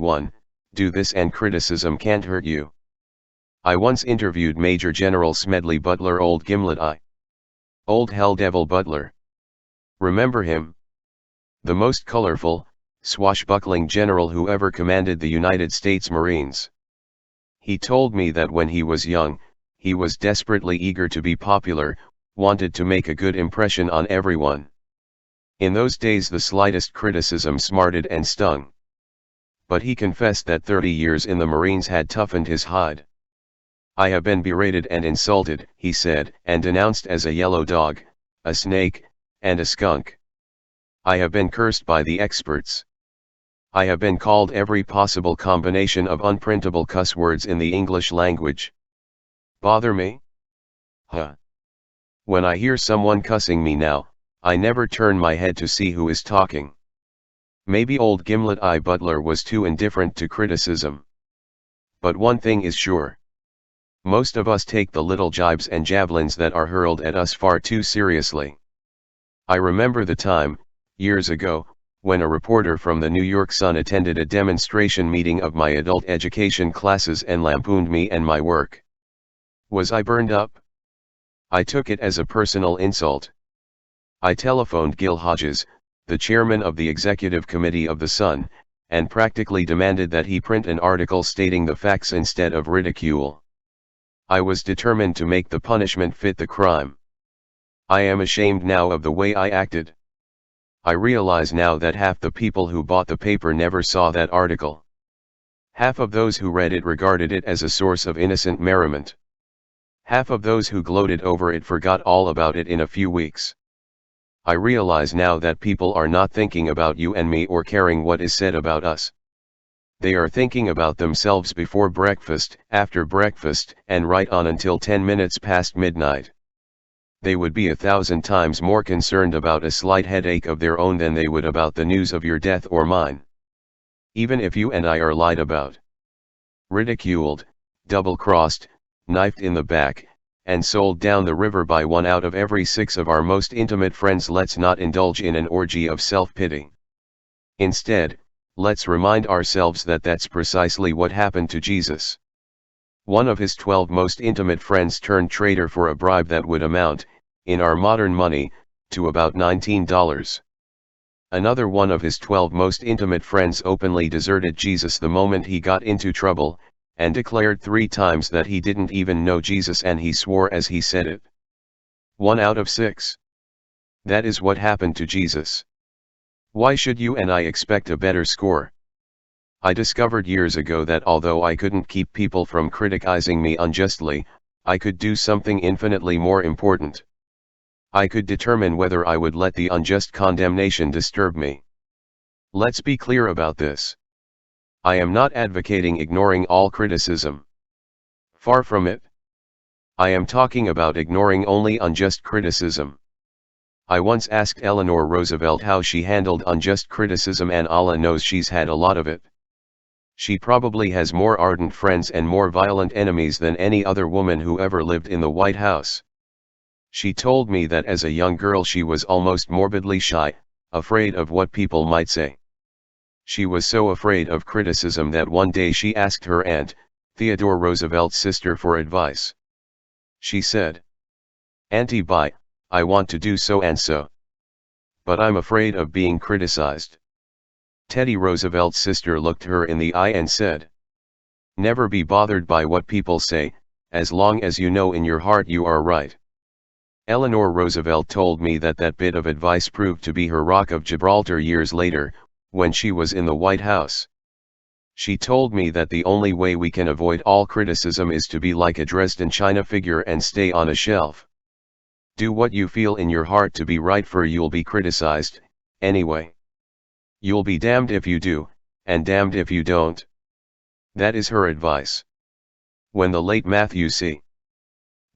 1. Do this and criticism can't hurt you. I once interviewed Major General Smedley Butler-old Gimlet-Eye. Old Hell-Devil Butler. Remember him? The most colorful, swashbuckling general who ever commanded the United States Marines. He told me that when he was young, he was desperately eager to be popular, wanted to make a good impression on everyone. In those days the slightest criticism smarted and stung. But he confessed that 30 years in the Marines had toughened his hide. I have been berated and insulted, he said, and denounced as a yellow dog, a snake, and a skunk. I have been cursed by the experts. I have been called every possible combination of unprintable cuss words in the English language. Bother me? Huh. When I hear someone cussing me now, I never turn my head to see who is talking. Maybe old Gimlet-Eye Butler was too indifferent to criticism. But one thing is sure. Most of us take the little jibes and javelins that are hurled at us far too seriously. I remember the time, years ago, when a reporter from the New York Sun attended a demonstration meeting of my adult education classes and lampooned me and my work. Was I burned up? I took it as a personal insult. I telephoned Gil Hodges, the chairman of the executive committee of the Sun, and practically demanded that he print an article stating the facts instead of ridicule. I was determined to make the punishment fit the crime. I am ashamed now of the way I acted. I realize now that half the people who bought the paper never saw that article. Half of those who read it regarded it as a source of innocent merriment. Half of those who gloated over it forgot all about it in a few weeks. I realize now that people are not thinking about you and me or caring what is said about us. They are thinking about themselves before breakfast, after breakfast, and right on until 10 minutes past midnight. They would be 1,000 times more concerned about a slight headache of their own than they would about the news of your death or mine. Even if you and I are lied about, ridiculed, double-crossed, knifed in the back, and sold down the river by 1 out of every 6 of our most intimate friends, let's not indulge in an orgy of self-pity. Instead, let's remind ourselves that that's precisely what happened to Jesus. One of his 12 most intimate friends turned traitor for a bribe that would amount, in our modern money, to about $19. Another one of his 12 most intimate friends openly deserted Jesus the moment he got into trouble, and declared 3 times that he didn't even know Jesus, and he swore as he said it. 1 out of 6. That is what happened to Jesus. Why should you and I expect a better score? I discovered years ago that although I couldn't keep people from criticizing me unjustly, I could do something infinitely more important. I could determine whether I would let the unjust condemnation disturb me. Let's be clear about this. I am not advocating ignoring all criticism. Far from it. I am talking about ignoring only unjust criticism. I once asked Eleanor Roosevelt how she handled unjust criticism, and Allah knows she's had a lot of it. She probably has more ardent friends and more violent enemies than any other woman who ever lived in the White House. She told me that as a young girl she was almost morbidly shy, afraid of what people might say. She was so afraid of criticism that one day she asked her aunt, Theodore Roosevelt's sister, for advice. She said, "Auntie, I want to do so and so. But I'm afraid of being criticized." Teddy Roosevelt's sister looked her in the eye and said, "Never be bothered by what people say, as long as you know in your heart you are right." Eleanor Roosevelt told me that that bit of advice proved to be her Rock of Gibraltar years later, when she was in the White House. She told me that the only way we can avoid all criticism is to be like a Dresden china figure and stay on a shelf. Do what you feel in your heart to be right, for you'll be criticized, anyway. You'll be damned if you do, and damned if you don't. That is her advice. When the late Matthew C.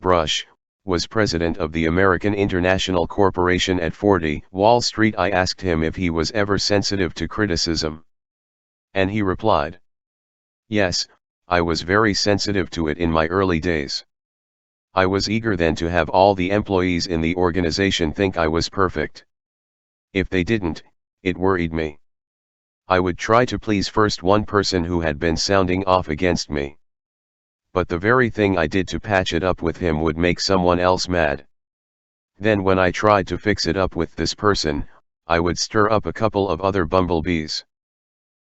Brush was president of the American International Corporation at 40 Wall Street, I asked him if he was ever sensitive to criticism. And he replied, "Yes, I was very sensitive to it in my early days. I was eager then to have all the employees in the organization think I was perfect. If they didn't, it worried me. I would try to please first one person who had been sounding off against me. But the very thing I did to patch it up with him would make someone else mad. Then when I tried to fix it up with this person, I would stir up a couple of other bumblebees.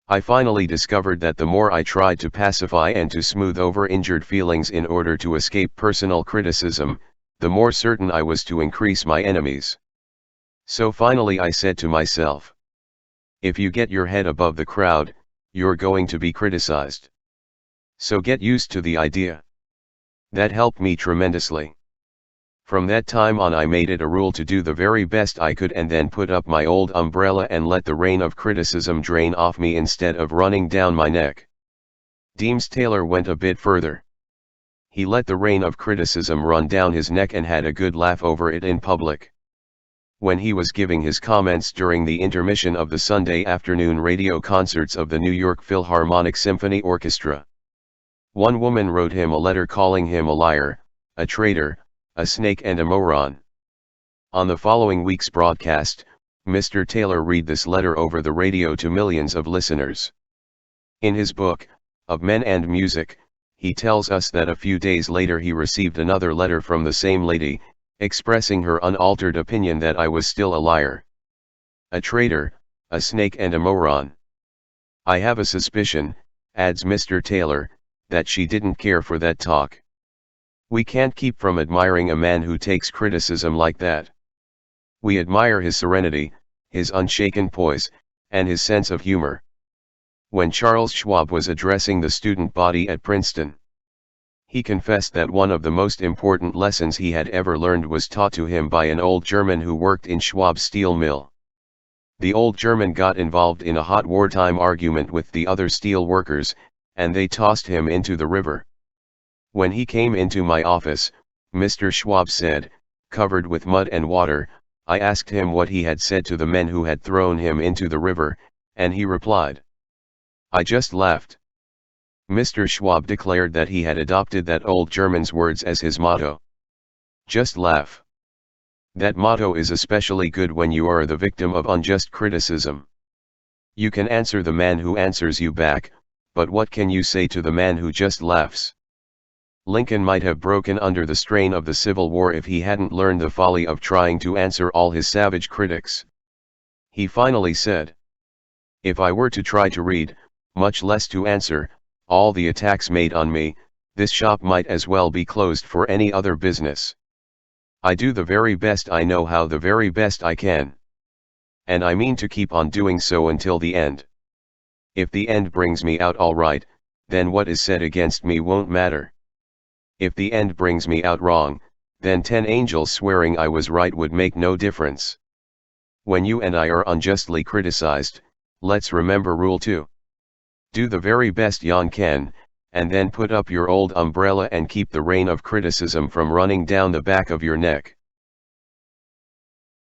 I finally discovered that the more I tried to pacify and to smooth over injured feelings in order to escape personal criticism, the more certain I was to increase my enemies. So finally I said to myself, if you get your head above the crowd, you're going to be criticized. So get used to the idea. That helped me tremendously. From that time on I made it a rule to do the very best I could and then put up my old umbrella and let the rain of criticism drain off me instead of running down my neck. Deems Taylor went a bit further. He let the rain of criticism run down his neck and had a good laugh over it in public. When he was giving his comments during the intermission of the Sunday afternoon radio concerts of the New York Philharmonic Symphony Orchestra, one woman wrote him a letter calling him a liar, a traitor, a snake and a moron. On the following week's broadcast, Mr. Taylor read this letter over the radio to millions of listeners. In his book, Of Men and Music, he tells us that a few days later he received another letter from the same lady, expressing her unaltered opinion that I was still a liar, a traitor, a snake and a moron. I have a suspicion, adds Mr. Taylor, that she didn't care for that talk. We can't keep from admiring a man who takes criticism like that. We admire his serenity, his unshaken poise, and his sense of humor. When Charles Schwab was addressing the student body at Princeton, he confessed that one of the most important lessons he had ever learned was taught to him by an old German who worked in Schwab's steel mill. The old German got involved in a hot wartime argument with the other steel workers, and they tossed him into the river. When he came into my office, Mr. Schwab said, covered with mud and water, I asked him what he had said to the men who had thrown him into the river, and he replied, I just laughed. Mr. Schwab declared that he had adopted that old German's words as his motto. Just laugh. That motto is especially good when you are the victim of unjust criticism. You can answer the man who answers you back, but what can you say to the man who just laughs? Lincoln might have broken under the strain of the Civil War if he hadn't learned the folly of trying to answer all his savage critics. He finally said, if I were to try to read, much less to answer, all the attacks made on me, this shop might as well be closed for any other business. I do the very best I know how, the very best I can. And I mean to keep on doing so until the end. If the end brings me out all right, then what is said against me won't matter. If the end brings me out wrong, then 10 angels swearing I was right would make no difference. When you and I are unjustly criticized, let's remember Rule 2. Do the very best yon can, and then put up your old umbrella and keep the rain of criticism from running down the back of your neck.